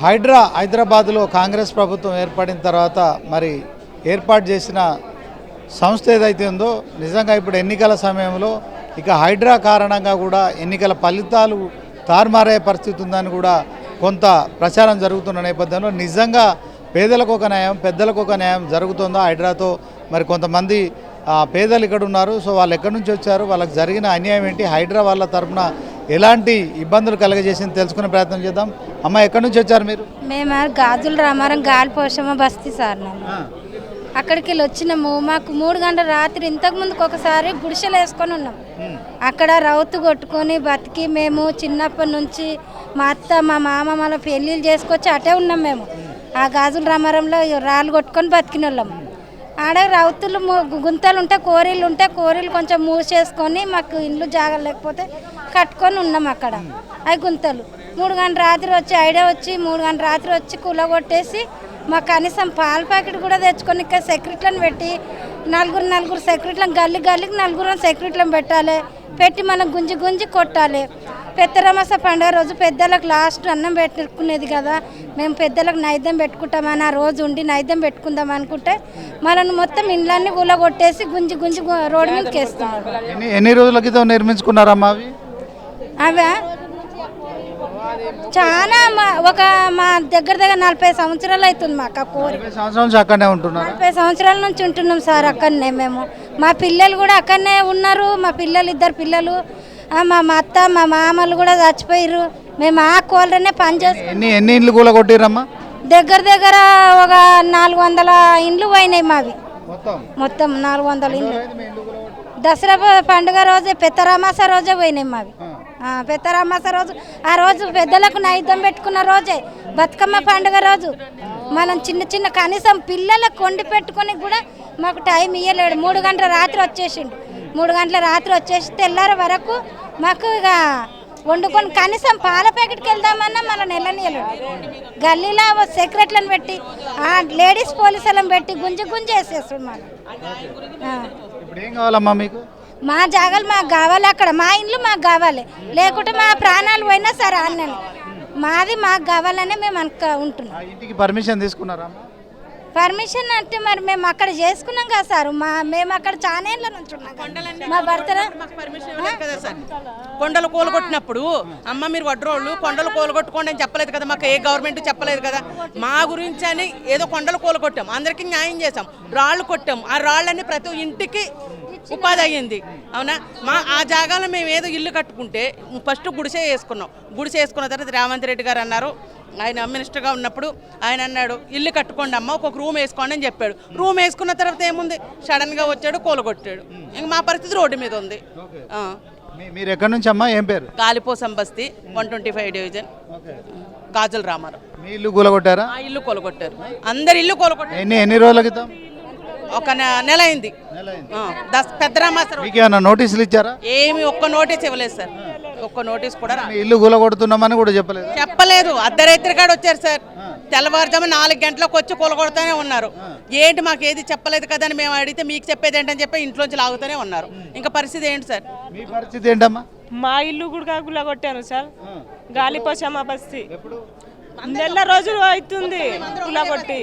హైదరాబాద్లో కాంగ్రెస్ ప్రభుత్వం ఏర్పడిన తర్వాత మరి ఏర్పాటు చేసిన సంస్థ ఏదైతే ఉందో నిజంగా ఇప్పుడు ఎన్నికల సమయంలో ఇక హైడ్రా కారణంగా కూడా ఎన్నికల ఫలితాలు తారుమారయ్యే పరిస్థితి ఉందని కూడా కొంత ప్రచారం జరుగుతున్న నేపథ్యంలో నిజంగా పేదలకు ఒక న్యాయం పెద్దలకు ఒక న్యాయం జరుగుతుందో హైడ్రాతో మరి కొంతమంది పేదలు ఇక్కడ ఉన్నారు. సో వాళ్ళు ఎక్కడి నుంచి వచ్చారు, వాళ్ళకి జరిగిన అన్యాయం ఏంటి, హైడ్రా వాళ్ళ తరఫున ఎలాంటి ఇబ్బందులు కలగజేసింది తెలుసుకునే ప్రయత్నం చేద్దాం. అమ్మ ఎక్కడి నుంచి వచ్చారు మీరు? మేము గాజుల రామారం గాలిపోషమ్మ బస్తీ సార్. అక్కడికి వెళ్ళి వచ్చినాము. మాకు 3 గంటల రాత్రి ఇంతకుముందుకు ఒకసారి గుడిసెలు వేసుకొని ఉన్నాం. అక్కడ రౌతు కొట్టుకొని బతికి మేము చిన్నప్పటి నుంచి మా అత్త మా మామ మన పెళ్ళిళ్ళు చేసుకొచ్చి అటే ఉన్నాం. మేము ఆ గాజుల రామారంలో రాళ్ళు కొట్టుకొని బతికిన వాళ్ళం. ఆడ రౌతులు గుంతలు ఉంటే కోరీలు ఉంటే కోరీలు కొంచెం మూసేసుకొని మాకు ఇల్లు జాగా లేకపోతే కట్టుకొని ఉన్నాం అక్కడ. అవి గుంతలు 3 గంటల రాత్రి వచ్చి ఐడియా వచ్చి 3 గంటల రాత్రి వచ్చి కూలగొట్టేసి మాకు కనీసం పాల ప్యాకెట్ కూడా తెచ్చుకొని ఇక్కడ సెక్యూరిటీలను పెట్టి నలుగురు సెక్యూరిటీలను గల్లికి 4 సెక్యూరిటీలను పెట్టి మనం గుంజి కొట్టాలి. పెద్దరమాస పండుగ రోజు పెద్దలకు లాస్ట్ అన్నం పెట్టుకునేది కదా, మేము పెద్దలకు నైద్యం పెట్టుకుంటామని ఆ రోజు ఉండి నైద్యం పెట్టుకుందాం అనుకుంటే మనల్ని మొత్తం ఇండ్లన్నీ కూలగొట్టేసి గుంజి రోడ్డు మీదకి వేస్తున్నారు. ఎన్ని రోజుల క్రితం నిర్మించుకున్నారమ్మా అవి? అవా చాలా మా దగ్గర 40 సంవత్సరాలు అవుతుంది. మాకు అక్కడనే ఉంటున్నాం. 40 సంవత్సరాల నుంచి ఉంటున్నాం సార్ అక్కడనే. మేము మా పిల్లలు కూడా అక్కడనే ఉన్నారు. మా పిల్లలు 2 పిల్లలు, మా అత్త మా మామలు కూడా చచ్చిపోయారు. మేము ఆ కోళ్ళనే పనిచేస్తాం. ఎన్ని ఇండ్లు కూలగొట్టిరమ్మా? దగ్గర ఒక 400 ఇండ్లు పోయినాయి మావి. మొత్తం 400 ఇండ్లు. దసరా పండుగ రోజే పెద్దరామాస రోజే పోయినాయి మావి. పెద్దరామాస రోజు ఆ రోజు పెద్దలకు నైద్యం పెట్టుకున్న రోజే బతుకమ్మ పండుగ రోజు మనం చిన్న కనీసం పిల్లలకు వండి పెట్టుకొని కూడా మాకు టైం ఇవ్వలేడు. 3 గంటల రాత్రి వచ్చేసిండు. 3 గంటల రాత్రి వచ్చేసి తెల్లారి వరకు మాకు ఇక వండుకొని కనీసం పాల ప్యాకెట్కి వెళ్దామన్నా మన నెలనీయలేడు. గల్లీలో సెక్రటరీలను పెట్టి లేడీస్ పోలీసులను పెట్టి గుంజి వేసేస్తాడు. మనం మా జాగాలు మాకు కావాలి, అక్కడ మా ఇండ్లు మాకు కావాలి, లేకుంటే మా ప్రాణాలు పోయినా సరే అన్నాను. మాది మాకు కావాలనే మేము ఉంటున్నాం. ఇంటికి పర్మిషన్ తీసుకున్నారా? పర్మిషన్ అంటే మరి మేము అక్కడ చేసుకున్నాం కదా సార్. మేము అక్కడ చాలా ఏళ్ళ నుంచి ఉన్నాం. మా భర్త కొండలు కూలగొట్టినప్పుడు అమ్మ మీరు వడ్రోళ్ళు కొండలు కూలగొట్టుకోండి అని చెప్పలేదు కదా, మాకు ఏ గవర్నమెంట్ చెప్పలేదు కదా. మా గురించి అని ఏదో కొండలు కూలగొట్టాం, అందరికీ న్యాయం చేసాం, రాళ్ళు కొట్టాం. ఆ రాళ్ళని ప్రతి ఇంటికి ఉపాధి అయ్యింది. అవునా? ఆ జాగాలో మేము ఏదో ఇల్లు కట్టుకుంటే ఫస్ట్ గుడిసే వేసుకున్న తర్వాత రేవంత్ రెడ్డి గారు అన్నారు, ఆయన మినిస్టర్గా ఉన్నప్పుడు ఆయన అన్నాడు ఇల్లు కట్టుకోండి అమ్మ, ఒక్కొక్క రూమ్ వేసుకోండి అని చెప్పాడు. రూమ్ వేసుకున్న తర్వాత ఏముంది, సడన్గా వచ్చాడు కూలగొట్టాడు. ఇంక మా పరిస్థితి రోడ్డు మీద ఉంది. మీరు ఎక్కడి నుంచి అమ్మా? ఏం పేరు? గాలిపోసం బస్తీ 125 డివిజన్ గాజుల రామారం. మీ ఇల్లు కూలగొట్టారా? ఇల్లు కూలగొట్టారు, అందరు ఇల్లు కూలగొట్టారు. ఎన్ని రోజుల క్రితం? ఒక నెల అయింది. పెద్దరామాసరం నోటీసులు ఇచ్చారా? ఏమి ఒక్క నోటీస్ ఇవ్వలేదు సార్, ఒక్క నోటీస్ కూడా. ఇల్లు కూలగొడుతున్నామని కూడా చెప్పలేదు. అర్ధరాత్రి కాడ వచ్చారు సార్, తెల్లవారుజాము 4 గంటలకు వచ్చి కూలగొడుతూనే ఉన్నారు. ఏంటి మాకు ఏది చెప్పలేదు కదా అని మేము అడిగితే మీకు చెప్పేది ఏంటని చెప్పి ఇంట్లోంచి లాగుతూనే ఉన్నారు. ఇంకా పరిస్థితి ఏంటి సార్? మీ పరిస్థితి ఏంటమ్మా? మా ఇల్లు కూడా కూలగొట్టాను సార్. గాలిపోషమ్మ బస్తీ నెల రోజులు అవుతుంది కూలగొట్టి.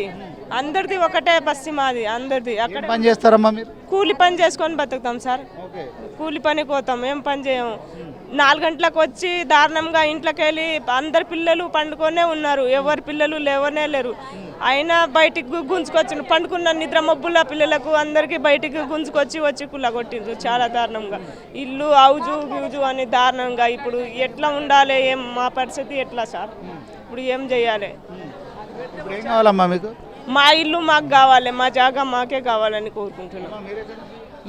అందరిది ఒకటే బస్తీ మాది, అందరిది. అక్కడ పని చేస్తారమ్మా మీరు? కూలి పని చేసుకొని బతుకుతాం సార్. కూలి పనికి పోతాం, ఏం పని చేయము. 4 గంటలకు వచ్చి దారుణంగా ఇంట్లోకి వెళ్ళి అందరు పిల్లలు పండుకొనే ఉన్నారు, ఎవరి పిల్లలు లేరు. అయినా బయటికి గుంజుకొచ్చి పండుకున్న నిద్ర మబ్బుల పిల్లలకు అందరికీ బయటికి వచ్చి కూలగొట్టిండ్రు చాలా దారుణంగా. ఇల్లు అవుజు అని దారుణంగా. ఇప్పుడు ఎట్లా ఉండాలి, ఏం మా పరిస్థితి ఎట్లా సార్? ఇప్పుడు ఏం చేయాలి? మా ఇల్లు మాకు కావాలి, మా జాగా మాకే కావాలని కోరుకుంటున్నాం.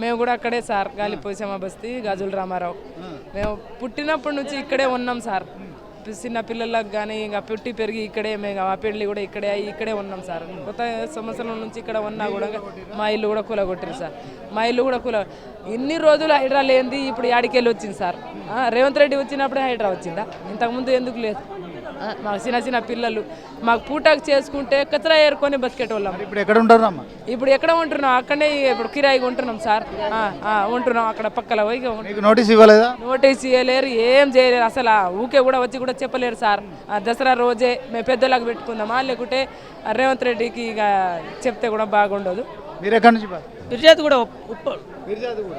మేము కూడా అక్కడే సార్, గాలిపోసమ్మ బస్తీ గాజుల రామారావు. మేము పుట్టినప్పటి నుంచి ఇక్కడే ఉన్నాం సార్. చిన్న పిల్లలకు కానీ ఇంకా పుట్టి పెరిగి ఇక్కడే, మేము ఆ పెళ్ళి కూడా ఇక్కడే ఉన్నాం సార్. కొత్త సంవత్సరం నుంచి ఇక్కడ ఉన్నా కూడా మా ఇల్లు కూడా కూలగొట్టారు సార్. మా ఇల్లు కూడా ఇన్ని రోజులు హైడ్రా లేనిది ఇప్పుడు యాడికెళ్ళి వచ్చింది సార్. రేవంత్ రెడ్డి వచ్చినప్పుడే హైడ్రా వచ్చిందా? ఇంతకుముందు ఎందుకు లేదు? మాకు చిన్న చిన్న పిల్లలు మాకు పూటకు చేసుకుంటే కచరా ఏరుకొని బతికేటోళ్ళం. ఇప్పుడు ఎక్కడ ఉంటారమ్మా? ఇప్పుడు ఎక్కడ ఉంటున్నాం? అక్కడనే ఇప్పుడు కిరాయిగా ఉంటున్నాం సార్. ఉంటున్నాం అక్కడ పక్కల పోయి. మీకు నోటీస్ ఇవ్వలేదా? నోటీస్ ఇవ్వలేరు, ఏం చేయలేరు అసలు. ఊకే కూడా వచ్చి కూడా చెప్పలేరు సార్. దసరా రోజే మేము పెద్దలకు పెట్టుకుందామా, లేకుంటే రేవంత్ రెడ్డికి ఇక చెప్తే కూడా బాగుండదు. మీరు ఎక్కడి నుంచి బాగా? ఫిర్యాదు కూడా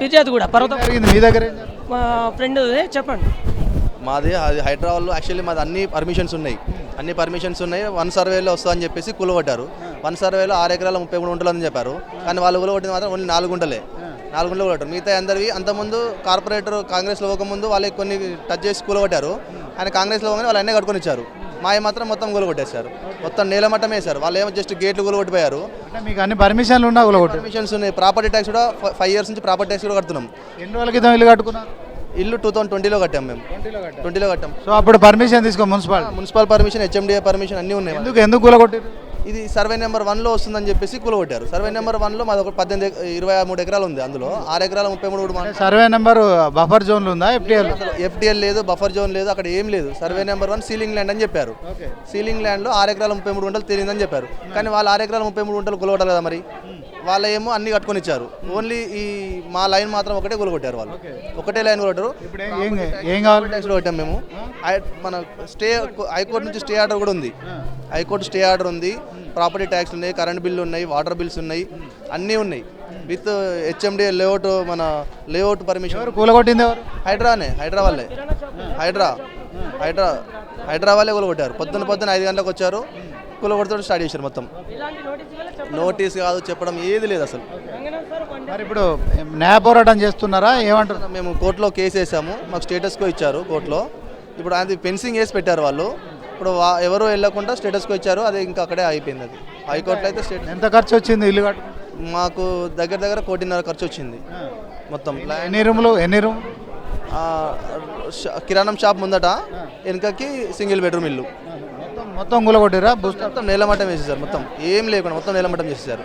ఫిర్యాదు కూడా పర్వతం జరిగింది మీ దగ్గర ఏం జరిగింది? మా ఫ్రెండ్ చెప్పండి. మాది అది హైదరాబాద్లో యాక్చువల్లీ మాది అన్ని పర్మిషన్స్ ఉన్నాయి. 1 సర్వేలో వస్తుందని చెప్పేసి కూలగొట్టారు. 1 సర్వేలో 6 ఎకరాల 33 గుంటలు అని చెప్పారు. కానీ వాళ్ళు కూలగొట్టింది మాత్రం ఓన్లీ 4 గుంటలే. 4 గుంటలు కొట్టారు. మిగతా అందరివి అంతకుముందు కార్పొరేటర్ కాంగ్రెస్లో పోకముందు వాళ్ళకి కొన్ని టచ్ చేసి కూలగొట్టారు. ఆయన కాంగ్రెస్లో పోగానే వాళ్ళు అన్నీ కట్టుకొని ఇచ్చారు. మాయ మాత్రం మొత్తం కూలగొట్టేశారు. మొత్తం నేలమట్టం వేశారు. వాళ్ళు ఏమో జస్ట్ గేట్లు కూలగొట్టిపోయారు. అంటే మీకు అన్ని పర్మిషన్లు ఉన్నా కూలగొట్టారు? పర్మిషన్స్ ఉన్నాయి. ప్రాపర్టీ ట్యాక్స్ కూడా 5 ఇయర్స్ నుంచి ప్రాపర్టీ ట్యాక్స్ కూడా కడుతున్నాం. ఎన్ని రోజుల క్రితం ఇల్లు కట్టుకున్నారు? ఇల్లు 2020లో కట్టాం మేము. 20లో కట్టాం. సో అప్పుడు పర్మిషన్ తీసుకో municipality? Municipal permission, HMDA permission అన్నీ ఉన్నాయి. ఎందుకు కూలగొట్టారు? ఇది సర్వే నెంబర్ 1లో వస్తుందని చెప్పేసి కూలగొట్టారు. సర్వే నెంబర్ 1లో మాది ఒక 23 ఎకరాలు ఉంది. అందులో 6 ఎకరాల 33 సర్వే నెంబర్ బఫర్ జోన్లు ఉందా? ఎఫ్డిఎల్ లేదు, బఫర్ జోన్ లేదు, అక్కడ ఏం లేదు. సర్వే నెంబర్ 1 సీలింగ్ ల్యాండ్ అని చెప్పారు. సీలింగ్ ల్యాండ్లో 6 ఎకరాల 33 గుంటలు తెలియదని చెప్పారు. కానీ వాళ్ళు 6 ఎకరాల 33 గుంటలు కూలగొట్టాలి కదా మరి. వాళ్ళ ఏమో అన్ని కట్టుకొని ఇచ్చారు. ఓన్లీ ఈ మా లైన్ మాత్రం ఒకటే కూలగొట్టారు. వాళ్ళు ఒకటే లైన్ కూలగొట్టారు. ఏం కావాలి? ట్యాక్స్ కొట్టాం మేము. మన స్టే హైకోర్టు నుంచి స్టే ఆర్డర్ కూడా ఉంది. హైకోర్టు స్టే ఆర్డర్ ఉంది. ప్రాపర్టీ ట్యాక్స్ ఉన్నాయి, కరెంట్ బిల్లు ఉన్నాయి, వాటర్ బిల్స్ ఉన్నాయి, అన్నీ ఉన్నాయి. విత్ హెచ్ఎండిఏ లేఅవుట్, మన లేఅవుట్ పర్మిషన్. కూలగొట్టింది ఎవరు? హైడ్రా వాళ్ళే. హైడ్రా వాళ్ళే కూలగొట్టారు. పొద్దున్న 5 గంటలకు వచ్చారు, కూలగొడతాడు స్టార్ట్ చేశారు. మొత్తం నోటీస్ కాదు, చెప్పడం ఏది లేదు అసలు. మరి ఇప్పుడు న్యాయ పోరాటం చేస్తున్నారా? ఏమంటారు? మేము కోర్టులో కేసు వేసాము. మాకు స్టేటస్కో ఇచ్చారు కోర్టులో. ఇప్పుడు అది ఫెన్సింగ్ వేసి పెట్టారు వాళ్ళు. ఇప్పుడు ఎవరు వెళ్ళకుండా స్టేటస్కో ఇచ్చారు. అది ఇంకా అక్కడే అయిపోయింది. అది హైకోర్టులో అయితే ఎంత ఖర్చు వచ్చింది ఇల్లు కట్టు? మాకు దగ్గర 1.5 కోటి ఖర్చు వచ్చింది మొత్తం. ఎన్ని రూములు? కిరాణం షాప్ ముందట, వెనకకి సింగిల్ బెడ్రూమ్ ఇల్లు. మొత్తం కూలగొట్టిరా? మొత్తం నేలమట్టం వేసేసారు. మొత్తం ఏం లేకుండా మొత్తం నేలమట్టం చేసేసారు.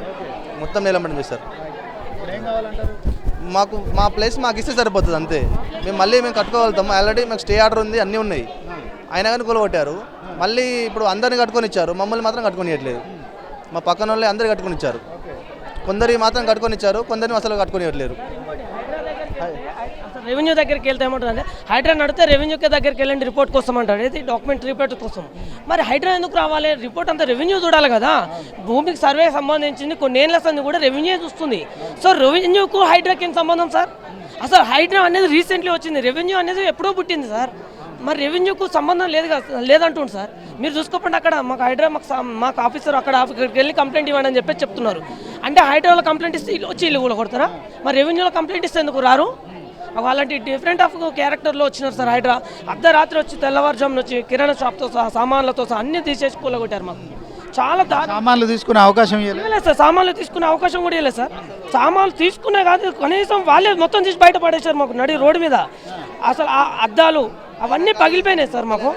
మాకు మా ప్లేస్ మాకు ఇస్తే సరిపోతుంది అంతే. మేము కట్టుకోగలుగుతాం. ఆల్రెడీ మాకు స్టే ఆర్డర్ ఉంది, అన్నీ ఉన్నాయి. అయినా కానీ కూలగొట్టారు. మళ్ళీ ఇప్పుడు అందరిని కట్టుకొని ఇచ్చారు, మమ్మల్ని మాత్రం కట్టుకొని ఇవ్వట్లేదు. మా పక్కన వాళ్ళే అందరు కట్టుకొని ఇచ్చారు. కొందరికి మాత్రం కట్టుకొని ఇచ్చారు, కొందరిని అసలు కట్టుకొని ఇవ్వట్లేరు. రెవెన్యూ దగ్గరికి వెళ్తే ఏమంటుందంటే హైడ్రా నడితే రెవెన్యూ దగ్గరికి వెళ్ళండి రిపోర్ట్ కోసం అంటారు. ఇది డాక్యుమెంట్ రిపోర్ట్ కోసం. మరి హైడ్రా ఎందుకు రావాలి? రిపోర్ట్ అంతా రెవెన్యూ చూడాలి కదా. భూమికి సర్వే సంబంధించింది కొన్ని ఏళ్ళ సంది కూడా రెవెన్యూ చూస్తుంది. సో రెవెన్యూకు హైడ్రాకి ఏం సంబంధం సార్? అసలు హైడ్రా అనేది రీసెంట్లీ వచ్చింది, రెవెన్యూ అనేది ఎప్పుడో పుట్టింది సార్. మరి రెవెన్యూకు సంబంధం లేదంటుంది సార్. మీరు చూసుకోకుండా అక్కడ మాకు హైడ్రా మాకు ఆఫీసర్ అక్కడికి వెళ్ళి కంప్లైంట్ ఇవ్వండి అని చెప్పి చెప్తున్నారు. అంటే హైడ్రాలో కంప్లైంట్ ఇస్తే వచ్చి ఇల్లు కూడా కొడతారా? మరి రెవెన్యూలో కంప్లైంట్ ఇస్తే ఎందుకు రారు? అలాంటి డిఫరెంట్ ఆఫ్ క్యారెక్టర్లో వచ్చినారు సార్. హైడ్రా అర్ధరాత్రి వచ్చి తెల్లవారుజామున వచ్చి కిరాణా షాప్తో సహా సామాన్లతో సహా అన్నీ తీసేసి కూలగొట్టారు. మాకు చాలా సామాన్లు తీసుకునే అవకాశం ఇవ్వలేదు సార్. సామాన్లు తీసుకునే అవకాశం కూడా ఇవ్వలేదు సార్. సామాన్లు తీసుకునే కాదు, కనీసం వాళ్ళే మొత్తం తీసి బయట పడేశారు మాకు నడి రోడ్డు మీద. అసలు ఆ అద్దాలు అవన్నీ పగిలిపోయినాయి సార్ మాకు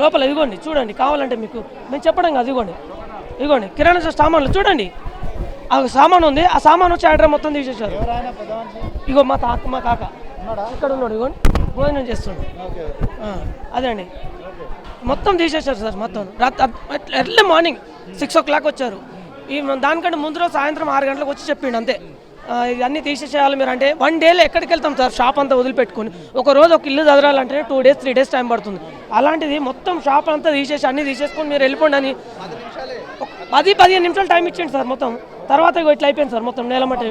లోపల. ఇదిగోండి చూడండి, కావాలంటే మీకు మేము చెప్పడం కాదు. ఇదిగోండి కిరాణా సామాన్లు చూడండి. ఆ సామాన్ ఉంది, ఆ సామాన్ వచ్చి హైడ్రా మొత్తం తీసేశారు. ఇగో మా కాక ఇక్కడ ఉన్నాడు, ఇగోండి భోజనం చేస్తుండే. అదే అండి, మొత్తం తీసేశారు సార్. మొత్తం ఎర్లీ మార్నింగ్ 6 o'clock వచ్చారు. ఈ దానికంటే ముందు రోజు సాయంత్రం 6 గంటలకు వచ్చి చెప్పిండు అంతే. ఇవన్నీ తీసేసేయాలి మీరు అంటే 1 dayలో ఎక్కడికి వెళ్తాం సార్? షాప్ అంతా వదిలిపెట్టుకొని ఒక రోజు ఒక ఇల్లు చదరాలంటే 2 days 3 days టైం పడుతుంది. అలాంటిది మొత్తం షాప్ అంతా తీసేసి అన్నీ తీసేసుకొని మీరు వెళ్ళిపోండి అని 10-15 నిమిషాలు టైం ఇచ్చేయండి సార్ మొత్తం. తర్వాత ఇట్లా అయిపోయింది సార్ మొత్తం నేలమట్టి.